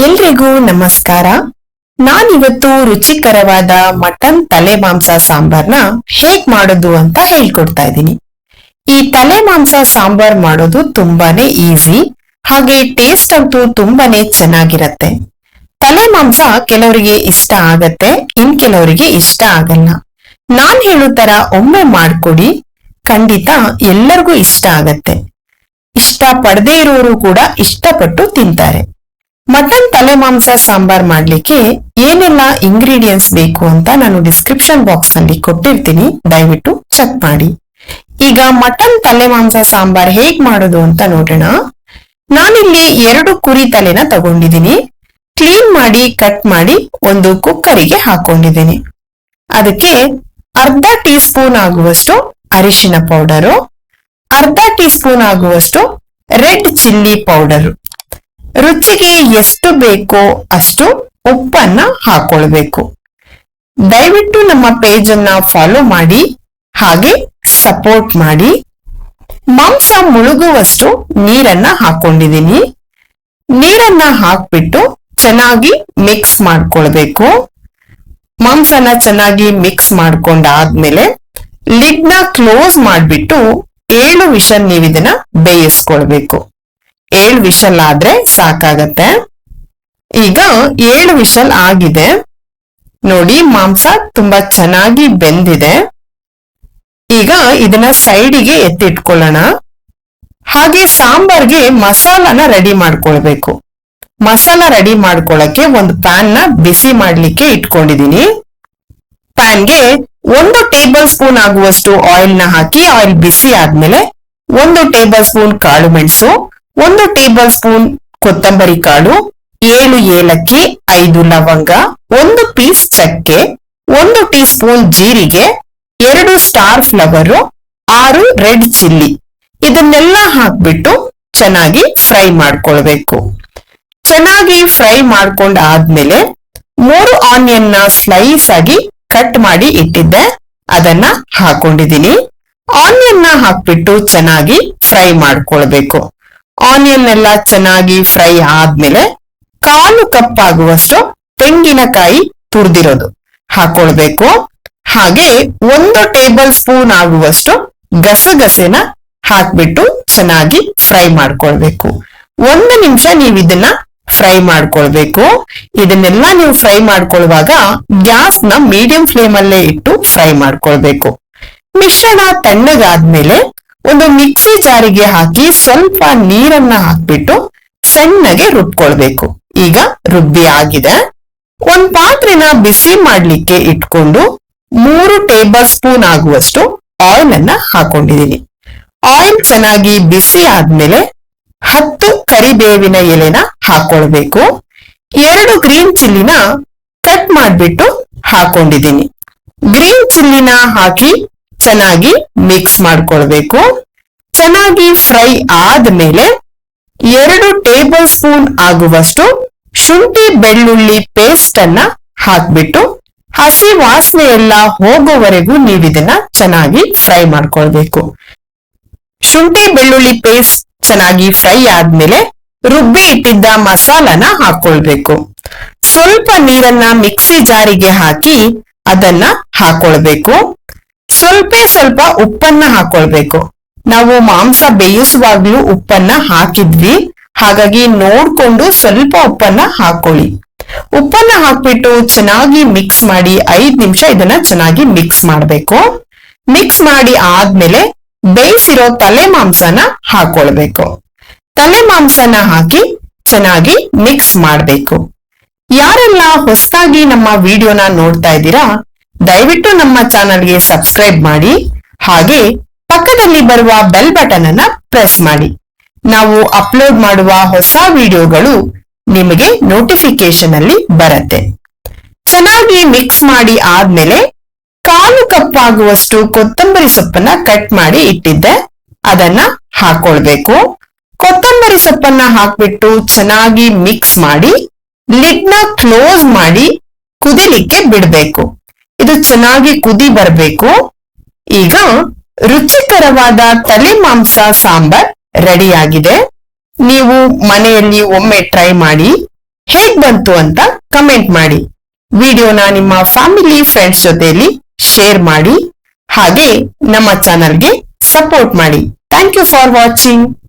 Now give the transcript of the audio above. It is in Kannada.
ಎಲ್ರಿಗೂ ನಮಸ್ಕಾರ. ನಾನಿವತ್ತು ರುಚಿಕರವಾದ ಮಟನ್ ತಲೆ ಮಾಂಸ ಸಾಂಬಾರ್ನ ಹೇಗ್ ಮಾಡೋದು ಅಂತ ಹೇಳ್ಕೊಡ್ತಾ ಇದ್ದೀನಿ. ಈ ತಲೆ ಮಾಂಸ ಸಾಂಬಾರ್ ಮಾಡೋದು ತುಂಬಾನೇ ಈಸಿ, ಹಾಗೆ ಟೇಸ್ಟ್ ಅಂತೂ ತುಂಬಾನೇ ಚೆನ್ನಾಗಿರತ್ತೆ. ತಲೆ ಮಾಂಸ ಕೆಲವರಿಗೆ ಇಷ್ಟ ಆಗತ್ತೆ, ಇನ್ ಕೆಲವರಿಗೆ ಇಷ್ಟ ಆಗಲ್ಲ. ನಾನ್ ಹೇಳೋ ತರ ಒಮ್ಮೆ ಮಾಡ್ಕೊಡಿ, ಖಂಡಿತ ಎಲ್ಲರಿಗೂ ಇಷ್ಟ ಆಗತ್ತೆ. ಇಷ್ಟ ಪಡದೇ ಇರೋರು ಕೂಡ ಇಷ್ಟಪಟ್ಟು ತಿಂತಾರೆ. ಮಟನ್ ತಲೆ ಮಾಂಸ ಸಾಂಬಾರ್ ಮಾಡ್ಲಿಕ್ಕೆ ಏನೆಲ್ಲ ಇಂಗ್ರೀಡಿಯೆಂಟ್ಸ್ ಬೇಕು ಅಂತ ನಾನು ಡಿಸ್ಕ್ರಿಪ್ಷನ್ ಬಾಕ್ಸ್ ನಲ್ಲಿ ಕೊಟ್ಟಿರ್ತೀನಿ, ದಯವಿಟ್ಟು ಚೆಕ್ ಮಾಡಿ. ಈಗ ಮಟನ್ ತಲೆ ಮಾಂಸ ಸಾಂಬಾರ್ ಹೇಗ್ ಮಾಡೋದು ಅಂತ ನೋಡೋಣ. ನಾನಿಲ್ಲಿ 2 ಕುರಿ ತಲೆನ ತಗೊಂಡಿದ್ದೀನಿ. ಕ್ಲೀನ್ ಮಾಡಿ ಕಟ್ ಮಾಡಿ ಒಂದು ಕುಕ್ಕರಿಗೆ ಹಾಕೊಂಡಿದ್ದೀನಿ. ಅದಕ್ಕೆ ಅರ್ಧ ಟೀ ಸ್ಪೂನ್ ಆಗುವಷ್ಟು ಅರಿಶಿನ ಪೌಡರು, ಅರ್ಧ ಟೀ ಸ್ಪೂನ್ ಆಗುವಷ್ಟು ರೆಡ್ ಚಿಲ್ಲಿ ಪೌಡರ್, ರುಚಿಗೆ ಎಷ್ಟು ಬೇಕೋ ಅಷ್ಟು ಉಪ್ಪನ್ನ ಹಾಕೊಳ್ಬೇಕು. ದಯವಿಟ್ಟು ನಮ್ಮ ಪೇಜ್ ಅನ್ನ ಫಾಲೋ ಮಾಡಿ, ಹಾಗೆ ಸಪೋರ್ಟ್ ಮಾಡಿ. ಮಾಂಸ ಮುಳುಗುವಷ್ಟು ನೀರನ್ನ ಹಾಕೊಂಡಿದೀನಿ. ನೀರನ್ನ ಹಾಕ್ಬಿಟ್ಟು ಚೆನ್ನಾಗಿ ಮಿಕ್ಸ್ ಮಾಡ್ಕೊಳ್ಬೇಕು. ಮಾಂಸನ ಚೆನ್ನಾಗಿ ಮಿಕ್ಸ್ ಮಾಡ್ಕೊಂಡಾದ್ಮೇಲೆ ಲಿಡ್ ನ ಕ್ಲೋಸ್ ಮಾಡ್ಬಿಟ್ಟು 7 ವಿಷಲ್ ನೀವು ಇದನ್ನ ಬೇಯಿಸ್ಕೊಳ್ಬೇಕು. 7 ವಿಷಲ್ ಆದ್ರೆ ಸಾಕಾಗತ್ತೆ. ಈಗ 7 ವಿಷಲ್ ಆಗಿದೆ ನೋಡಿ, ಮಾಂಸ ತುಂಬಾ ಚೆನ್ನಾಗಿ ಬೆಂದಿದೆ. ಈಗ ಇದನ್ನ ಸೈಡಿಗೆ ಎತ್ತಿಟ್ಕೊಳ್ಳೋಣ. ಹಾಗೆ ಸಾಂಬಾರ್ಗೆ ಮಸಾಲಾನ ರೆಡಿ ಮಾಡ್ಕೊಳ್ಬೇಕು. ಮಸಾಲಾ ರೆಡಿ ಮಾಡ್ಕೊಳಕ್ಕೆ ಒಂದು ಪ್ಯಾನ್ ನ ಬಿಸಿ ಮಾಡ್ಲಿಕ್ಕೆ ಇಟ್ಕೊಂಡಿದೀನಿ. ಪ್ಯಾನ್ಗೆ 1 ಟೇಬಲ್ ಸ್ಪೂನ್ ಆಗುವಷ್ಟು ಆಯಿಲ್ ನ ಹಾಕಿ, ಆಯಿಲ್ ಬಿಸಿ ಆದ್ಮೇಲೆ 1 ಟೇಬಲ್ ಸ್ಪೂನ್ ಕಾಳು ಮೆಣಸು, 1 ಟೇಬಲ್ ಸ್ಪೂನ್ ಕೊತ್ತಂಬರಿ ಕಾಳು, 7 ಏಲಕ್ಕಿ, 5 ಲವಂಗ, 1 ಪೀಸ್ ಚಕ್ಕೆ, 1 ಟೀ ಸ್ಪೂನ್ ಜೀರಿಗೆ, 2 ಸ್ಟಾರ್ ಫ್ಲವರ್, 6 ರೆಡ್ ಚಿಲ್ಲಿ, ಇದನ್ನೆಲ್ಲ ಹಾಕ್ಬಿಟ್ಟು ಚೆನ್ನಾಗಿ ಫ್ರೈ ಮಾಡ್ಕೊಳ್ಬೇಕು. ಚೆನ್ನಾಗಿ ಫ್ರೈ ಮಾಡ್ಕೊಂಡ್ ಆದ್ಮೇಲೆ 3 ಆನಿಯನ್ ನ ಸ್ಲೈಸ್ ಆಗಿ ಕಟ್ ಮಾಡಿ ಇಟ್ಟಿದ್ದೆ, ಅದನ್ನ ಹಾಕೊಂಡಿದೀನಿ. ಆನಿಯನ್ ನ ಹಾಕ್ಬಿಟ್ಟು ಚೆನ್ನಾಗಿ ಫ್ರೈ ಮಾಡ್ಕೊಳ್ಬೇಕು. ಆನಿಯನ್ ಎಲ್ಲ ಚೆನ್ನಾಗಿ ಫ್ರೈ ಆದ್ಮೇಲೆ 1/4 ಕಪ್ ಆಗುವಷ್ಟು ತೆಂಗಿನಕಾಯಿ ತುರಿದಿರೋದು ಹಾಕೊಳ್ಬೇಕು. ಹಾಗೆ 1 ಟೇಬಲ್ ಸ್ಪೂನ್ ಆಗುವಷ್ಟು ಗಸಗಸೆನ ಹಾಕ್ಬಿಟ್ಟು ಚೆನ್ನಾಗಿ ಫ್ರೈ ಮಾಡ್ಕೊಳ್ಬೇಕು. 1 ನಿಮಿಷ ನೀವು ಇದನ್ನ ಫ್ರೈ ಮಾಡ್ಕೊಳ್ಬೇಕು. ಇದನ್ನೆಲ್ಲ ನೀವು ಫ್ರೈ ಮಾಡ್ಕೊಳ್ಳುವಾಗ ಗ್ಯಾಸ್ ನ ಮೀಡಿಯಂ ಫ್ಲೇಮ್ ಅಲ್ಲೇ ಇಟ್ಟು ಫ್ರೈ ಮಾಡ್ಕೊಳ್ಬೇಕು. ಮಿಶ್ರಣ ತಣ್ಣಗಾದ್ಮೇಲೆ ಒಂದು ಮಿಕ್ಸಿ ಜಾರಿಗೆ ಹಾಕಿ ಸ್ವಲ್ಪ ನೀರನ್ನ ಹಾಕ್ಬಿಟ್ಟು ಸಣ್ಣಗೆ ರುಬ್ಕೊಳ್ಬೇಕು. ಈಗ ರುಬ್ಬಿ ಆಗಿದೆ. ಒಂದ್ ಪಾತ್ರೆನ ಬಿಸಿ ಮಾಡ್ಲಿಕ್ಕೆ ಇಟ್ಕೊಂಡು 3 ಟೇಬಲ್ ಸ್ಪೂನ್ ಆಗುವಷ್ಟು ಆಯಿಲ್ ಅನ್ನ ಹಾಕೊಂಡಿದೀನಿ. ಆಯಿಲ್ ಚೆನ್ನಾಗಿ ಬಿಸಿ ಆದ್ಮೇಲೆ 10 ಕರಿಬೇವಿನ ಎಲೆನ ಹಾಕೊಳ್ಬೇಕು. 2 ಗ್ರೀನ್ ಚಿಲ್ಲಿನ ಕಟ್ ಮಾಡ್ಬಿಟ್ಟು ಹಾಕೊಂಡಿದೀನಿ. ಗ್ರೀನ್ ಚಿಲ್ಲಿನ ಹಾಕಿ ಚೆನ್ನಾಗಿ ಮಿಕ್ಸ್ ಮಾಡ್ಕೊಳ್ಬೇಕು. ಚೆನ್ನಾಗಿ ಫ್ರೈ ಆದ್ಮೇಲೆ 2 ಟೇಬಲ್ ಸ್ಪೂನ್ ಆಗುವಷ್ಟು ಶುಂಠಿ ಬೆಳ್ಳುಳ್ಳಿ ಪೇಸ್ಟ್ ಅನ್ನ ಹಾಕ್ಬಿಟ್ಟು ಹಸಿ ವಾಸನೆ ಎಲ್ಲ ಹೋಗೋವರೆಗೂ ನೀವು ಇದನ್ನ ಚೆನ್ನಾಗಿ ಫ್ರೈ ಮಾಡ್ಕೊಳ್ಬೇಕು. ಶುಂಠಿ ಬೆಳ್ಳುಳ್ಳಿ ಪೇಸ್ಟ್ ಚೆನ್ನಾಗಿ ಫ್ರೈ ಆದ್ಮೇಲೆ ರುಬ್ಬಿ ಇಟ್ಟಿದ್ದ ಮಸಾಲಾನ ಹಾಕೊಳ್ಬೇಕು. ಸ್ವಲ್ಪ ನೀರನ್ನ ಮಿಕ್ಸಿ ಜಾರಿಗೆ ಹಾಕಿ ಅದನ್ನ ಹಾಕೊಳ್ಬೇಕು. ಸ್ವಲ್ಪ ಉಪ್ಪನ್ನ ಹಾಕೊಳ್ಬೇಕು. ನಾವು ಮಾಂಸ ಬೇಯಿಸುವಾಗ್ಲೂ ಉಪ್ಪನ್ನ ಹಾಕಿದ್ವಿ, ಹಾಗಾಗಿ ನೋಡ್ಕೊಂಡು ಸ್ವಲ್ಪ ಉಪ್ಪನ್ನ ಹಾಕೊಳ್ಳಿ. ಉಪ್ಪನ್ನ ಹಾಕ್ಬಿಟ್ಟು ಚೆನ್ನಾಗಿ ಮಿಕ್ಸ್ ಮಾಡಿ 5 ನಿಮಿಷ ಇದನ್ನ ಚೆನ್ನಾಗಿ ಮಿಕ್ಸ್ ಮಾಡ್ಬೇಕು. ಮಿಕ್ಸ್ ಮಾಡಿ ಆದ್ಮೇಲೆ ಬೇಯಿಸಿರೋ ತಲೆ ಮಾಂಸನ ಹಾಕೊಳ್ಬೇಕು. ತಲೆ ಮಾಂಸನ ಹಾಕಿ ಚೆನ್ನಾಗಿ ಮಿಕ್ಸ್ ಮಾಡ್ಬೇಕು. ಯಾರೆಲ್ಲ ಹೊಸದಾಗಿ ನಮ್ಮ ವಿಡಿಯೋನ ನೋಡ್ತಾ ಇದ್ದೀರಾ, ದಯವಿಟ್ಟು ನಮ್ಮ ಚಾನಲ್ಗೆ ಸಬ್ಸ್ಕ್ರೈಬ್ ಮಾಡಿ, ಹಾಗೆ ಪಕ್ಕದಲ್ಲಿ ಬರುವ ಬೆಲ್ ಬಟನ್ ಅನ್ನ ಪ್ರೆಸ್ ಮಾಡಿ. ನಾವು ಅಪ್ಲೋಡ್ ಮಾಡುವ ಹೊಸ ವಿಡಿಯೋಗಳು ನಿಮಗೆ ನೋಟಿಫಿಕೇಶನ್ ಅಲ್ಲಿ ಬರುತ್ತೆ. ಚೆನ್ನಾಗಿ ಮಿಕ್ಸ್ ಮಾಡಿ ಆದ್ಮೇಲೆ 1/4 ಕಪ್ ಆಗುವಷ್ಟು ಕೊತ್ತಂಬರಿ ಸೊಪ್ಪನ್ನ ಕಟ್ ಮಾಡಿ ಇಟ್ಟಿದ್ದೆ, ಅದನ್ನ ಹಾಕೊಳ್ಬೇಕು. ಕೊತ್ತಂಬರಿ ಸೊಪ್ಪನ್ನ ಹಾಕ್ಬಿಟ್ಟು ಚೆನ್ನಾಗಿ ಮಿಕ್ಸ್ ಮಾಡಿ ಲಿಡ್ ನ ಕ್ಲೋಸ್ ಮಾಡಿ ಕುದಿಲಿಕ್ಕೆ ಬಿಡ್ಬೇಕು. ಇದು ಚೆನ್ನಾಗಿ ಕುದಿ ಬರ್ಬೇಕು. ಈಗ ರುಚಿಕರವಾದ ತಲೆ ಮಾಂಸ ಸಾಂಬಾರ್ ರೆಡಿ ಆಗಿದೆ. ನೀವು ಮನೆಯಲ್ಲಿ ಒಮ್ಮೆ ಟ್ರೈ ಮಾಡಿ. ಹೇಗ್ ಬಂತು ಅಂತ ಕಮೆಂಟ್ ಮಾಡಿ. ವಿಡಿಯೋನ ನಿಮ್ಮ ಫ್ಯಾಮಿಲಿ ಫ್ರೆಂಡ್ಸ್ ಜೊತೆಯಲ್ಲಿ ಶೇರ್ ಮಾಡಿ. ಹಾಗೆ ನಮ್ಮ ಚಾನಲ್ಗೆ ಸಪೋರ್ಟ್ ಮಾಡಿ. Thank you for watching.